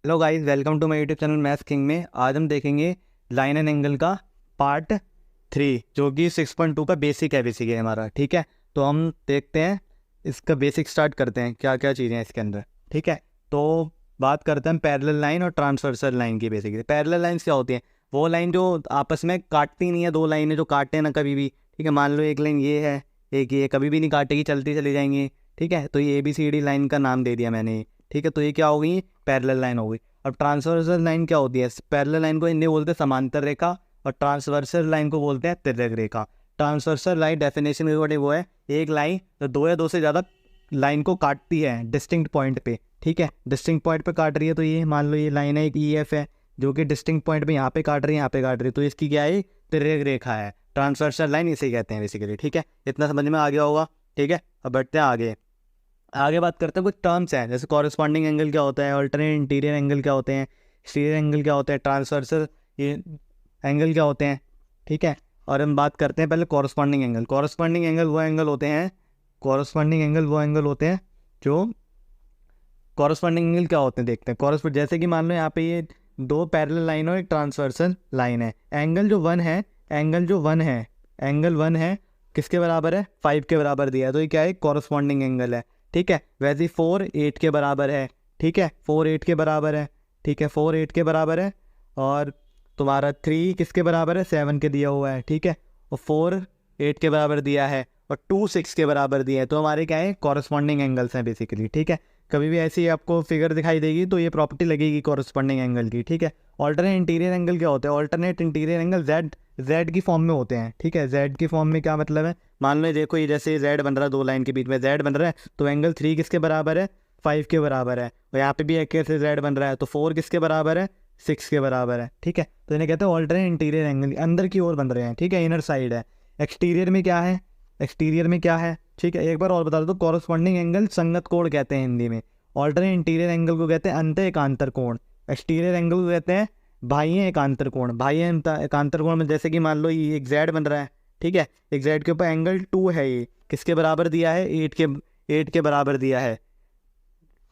Hello guys, welcome to my YouTube channel Maths King में। आज हम देखेंगे लाइन एंड एंगल का पार्ट 3, जो कि 6.2 का बेसिक है हमारा। ठीक है, तो हम देखते हैं, इसका बेसिक स्टार्ट करते हैं, क्या क्या चीज़ें हैं इसके अंदर। ठीक है, तो बात करते हैं पैरेलल लाइन और ट्रांसवर्सल लाइन की। बेसिकली पैरेलल लाइन्स क्या होती हैं? वो लाइन जो आपस में काटती नहीं है, दो लाइनें जो काटते हैं ना कभी भी। ठीक है, मान लो एक लाइन ये है, एक ये, कभी भी नहीं काटेगी, चलती चली जाएंगी। ठीक है, तो ये ABCD लाइन का नाम दे दिया मैंने। ठीक है, तो ये क्या हो गई? पैरेलल लाइन हो गई। अब ट्रांसवर्सल लाइन क्या होती है? पैरेलल लाइन को हिंदी बोलते हैं समांतर रेखा, और ट्रांसवर्सल लाइन को बोलते हैं तिर्यक रेखा। ट्रांसवर्सल लाइन डेफिनेशन अकॉर्डिंग वो है एक लाइन जो दो या दो से ज़्यादा लाइन को काटती है डिस्टिंक्ट पॉइंट पे। ठीक है, डिस्टिंक्ट पॉइंट पे काट रही है, तो ये मान लो ये लाइन है एक EF है, जो कि डिस्टिंक्ट पॉइंट पे यहाँ पे काट रही है, यहाँ पे काट रही है, तो इसकी क्या है? तिर्यक रेखा है। ट्रांसवर्सल लाइन इसे कहते हैं बेसिकली। ठीक है, इतना समझ में आ गया होगा। ठीक है, अब बढ़ते हैं आगे। आगे बात करते हैं, कुछ टर्म्स हैं, जैसे कॉरस्पॉन्डिंग एंगल क्या होता है, अल्टरनेट इंटीरियर एंगल क्या होते हैं, एक्सटीरियर एंगल क्या होते हैं, ट्रांसवर्सल ये एंगल क्या होते हैं। ठीक है, और हम बात करते हैं पहले कॉरस्पॉन्डिंग एंगल। कॉरस्पॉन्डिंग एंगल वो एंगल होते हैं, कॉरस्पॉन्डिंग एंगल वो एंगल होते हैं जो कॉरस्पॉन्डिंग एंगल क्या होते हैं देखते हैं। कॉरस्पॉन्ड जैसे कि मान लो यहाँ पे ये दो पैरेलल लाइन और एक ट्रांसवर्सल लाइन है। एंगल जो वन है, एंगल वन है किसके बराबर है? 5 के बराबर दिया है, तो ये क्या है? कॉरस्पॉन्डिंग एंगल है। ठीक है, वैसे ही 4 8 के बराबर है। ठीक है, 4 8 के बराबर है। ठीक है, 4 8 के बराबर है। और तुम्हारा 3 किसके बराबर है? 7 के दिया हुआ है। ठीक है, और 4 8 के बराबर दिया है, और 2 6 के बराबर दिया है, तो हमारे क्या है? कॉरस्पॉन्डिंग एंगल्स हैं बेसिकली। ठीक है, कभी भी ऐसी आपको फिगर दिखाई देगी तो ये प्रॉपर्टी लगेगी कॉरस्पॉन्डिंग एंगल की। ठीक है, ऑल्टरनेट इंटीरियर एंगल क्या होता है? ऑल्टरनेट इंटीरियर एंगल जेड की फॉर्म में होते हैं। ठीक है, जेड की फॉर्म में क्या मतलब है? मान लो देखो, ये जैसे जेड बन रहा है, दो लाइन के बीच में जेड बन रहा है, तो एंगल 3 किसके बराबर है? 5 के बराबर है। और यहाँ पे भी एक से जेड बन रहा है, तो 4 किसके बराबर है? 6 के बराबर है। ठीक है, तो इन्हें कहते हैं ऑल्टरनेट इंटीरियर एंगल, अंदर की ओर बन रहे हैं। ठीक है, इनर साइड है। एक्सटीरियर में क्या है? एक्सटीरियर में क्या है? ठीक है, एक बार और बता दो, कॉरस्पॉन्डिंग एंगल संगत कोण कहते हैं हिंदी में। ऑल्टरनेट इंटीरियर एंगल को कहते हैं अंत एकांतर कोण। एक्सटीरियर एंगल को कहते हैं बाह्य एकांतर कोण। बाह्य एकांतर कोण में जैसे कि मान लो ये एक जेड बन रहा है। ठीक है, एक जेड के ऊपर एंगल 2 है, ये किसके बराबर दिया है? 8 के बराबर दिया है।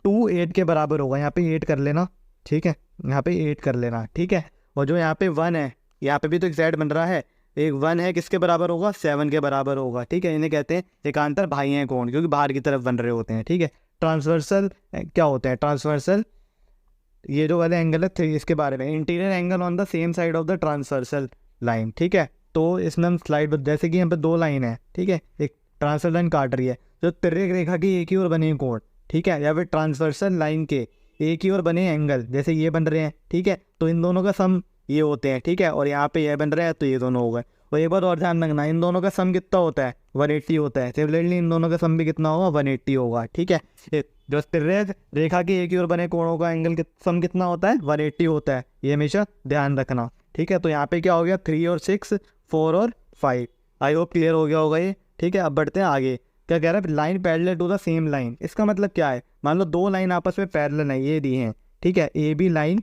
2 8 के बराबर होगा, यहाँ पे 8 कर लेना। ठीक है, यहाँ पे 8 कर लेना। ठीक है, और जो यहाँ पे 1 है, यहाँ पे भी तो एक जेड बन रहा है, एक 1 है, किसके बराबर होगा? 7 के बराबर होगा। ठीक है, इन्हें कहते हैं एकांतर बाह्य कोण, क्योंकि बाहर की तरफ बन रहे होते हैं। ठीक है, ट्रांसवर्सल क्या होते हैं? ट्रांसवर्सल ये जो वाले एंगल है 3, इसके बारे में, interior angle on the same side of the transversal line. ठीक है, तो इसमें हम स्लाइड, जैसे कि यहाँ पे दो लाइन है। ठीक है, एक ट्रांसवर्सल लाइन काट रही है, जो तिर्यक रेखा की एक ही ओर बने कोण। ठीक है, या फिर ट्रांसवर्सल लाइन के एक ही ओर बने एंगल, जैसे ये बन रहे हैं। ठीक है, तो इन दोनों का सम ये होते हैं। ठीक है, और यहाँ पे ये बन रहा है, तो ये दोनों हो गए। और एक बार और ध्यान रखना, इन दोनों का सम कितना होता है? 180 होता है। सिमिलरली इन दोनों का सम भी कितना होगा? 180 होगा। ठीक है, जो तिर्यक रेखा की एक ही ओर बने कोणों का एंगल सम कितना होता है? 180 होता है। ये हमेशा ध्यान रखना। ठीक है, तो यहाँ पे क्या हो गया? 3 और 6, 4 और 5। आई होप क्लियर हो गया होगा ये। ठीक है, अब बढ़ते हैं आगे। क्या कह रहा है? Line parallel to the same line. इसका मतलब क्या है? मान लो दो लाइन आपस में पैरेलल है, ये दी हैं। ठीक है, AB लाइन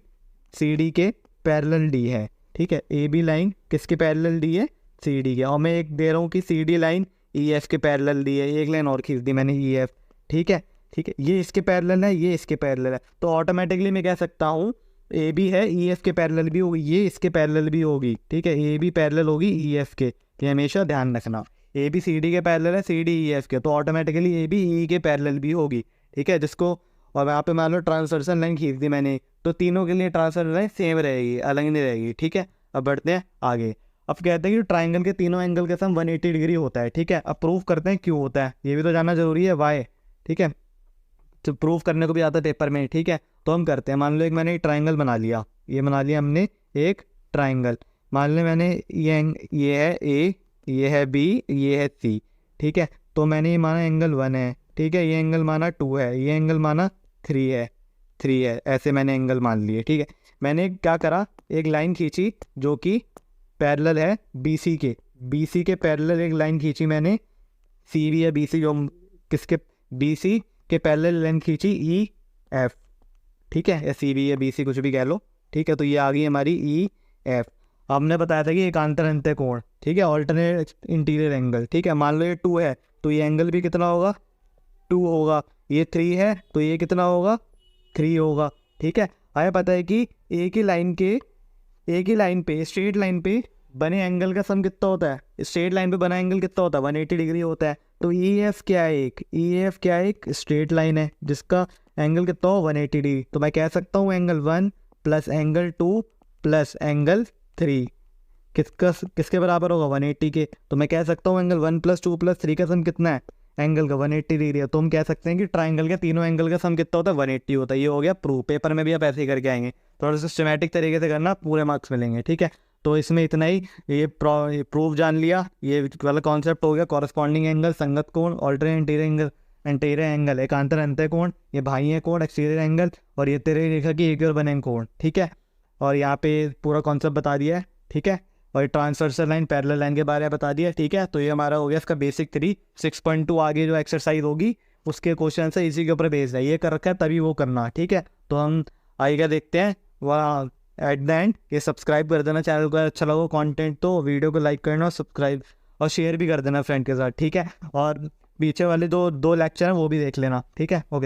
CD के पैरेलल डी है। ठीक है, AB लाइन किसके पैरेलल डी है? CD के। और मैं एक दे रहा हूँ कि CD लाइन EF के पैरेलल दी है, एक लाइन और खींच दी मैंने EF। ठीक है, ठीक है, ये इसके पैरेलल है, ये इसके पैरेलल है, तो ऑटोमेटिकली मैं कह सकता हूँ AB है, EF के पैरेलल भी होगी, ये इसके पैरेलल भी होगी। ठीक है, AB पैरेलल होगी EF के, ये हमेशा ध्यान रखना। AB CD के पैरेलल है, CD EF के, तो ऑटोमेटिकली AB E के पैरेलल भी होगी। ठीक है, जिसको, और यहाँ पे मान लो ट्रांसवर्सल लाइन खींच दी मैंने, तो तीनों के लिए ट्रांसवर्सल लाइन सेम रहेगी, अलग नहीं रहेगी। ठीक है, अब बढ़ते हैं आगे। अब कहते हैं कि ट्राइंगल के तीनों एंगल का सम 180 डिग्री होता है। ठीक है, अब प्रूव करते हैं क्यों होता है, ये भी तो जानना जरूरी है, वाई। ठीक है, तो प्रूव करने को भी आता है पेपर में। ठीक है, तो हम करते हैं। मान लो एक मैंने एक ट्राइंगल बना लिया, ये बना लिया हमने एक ट्राइंगल। मान लो मैंने ये है A, ये है B, ये है C। ठीक है, तो मैंने ये माना एंगल 1 है। ठीक है, ये एंगल माना 2 है, ये एंगल माना 3 है, ऐसे मैंने एंगल मान लिए। ठीक है, मैंने क्या करा? एक लाइन खींची जो कि पैरेलल है BC के पैरेलल एक लाइन खींची मैंने, CV या BC, जो किसके? BC के पैरेलल लाइन खींची EF। ठीक है, या CV या BC कुछ भी कह लो। ठीक है, तो ये आ गई हमारी EF। हमने बताया था कि एकांतर अंत्य कोण। ठीक है, ऑल्टरनेट इंटीरियर एंगल। ठीक है, मान लो ये 2 है, तो ये एंगल भी कितना होगा? 2 होगा। ये 3 है, तो ये कितना होगा? 3 होगा। ठीक है, हमें पता है कि एक ही लाइन पे स्ट्रेट लाइन पे बने एंगल का सम कितना होता है, स्ट्रेट लाइन पे बना एंगल कितना होता है 180 डिग्री होता है। तो ई एफ क्या है, एक स्ट्रेट लाइन है जिसका एंगल कितना हो 180 डिग्री। तो मैं कह सकता हूँ angle 1 plus angle 2 plus angle 3 किसके बराबर होगा 180 के। तो मैं कह सकता हूँ एंगल 1 प्लस 2 प्लस 3 का सम कितना है, एंगल का 180 डिग्री है। तो हम कह सकते हैं कि ट्राइंगल के तीनों एंगल का सम कितना होता है 180 होता है। ये हो गया प्रूफ। पेपर में भी आप ऐसे ही करके आएंगे, थोड़ा सिस्टमेटिक तरीके से करना, पूरे मार्क्स मिलेंगे। ठीक है, तो इसमें इतना ही। ये प्रूफ जान लिया, ये वाला कॉन्सेप्ट हो गया। कॉरस्पॉन्डिंग एंगल, संगत कोण, ऑल्टरनेट एंटीरियर एंगल, एकांतर अंतर कोण, ये बाह्य कोण एक्सटीरियर एंगल, और ये तेरे रेखा की एक और बने कोण। ठीक है, और यहाँ पे पूरा कॉन्सेप्ट बता दिया है। ठीक है, और ट्रांसवर्सल लाइन, पैरेलल लाइन के बारे में बता दिया। ठीक है, तो ये हमारा हो गया इसका बेसिक 3। 6.2 आगे जो एक्सरसाइज होगी उसके क्वेश्चन है इसी के ऊपर बेस्ड है, ये कर रखा है तभी वो करना। ठीक है, तो हम आगे देखते हैं वहाँ एट द एंड। ये सब्सक्राइब कर देना चैनल को, अच्छा लगा कंटेंट तो वीडियो को लाइक करना और सब्सक्राइब और शेयर भी कर देना फ्रेंड के साथ। ठीक है, और पीछे वाले दो लेक्चर हैं वो भी देख लेना। ठीक है, ओके।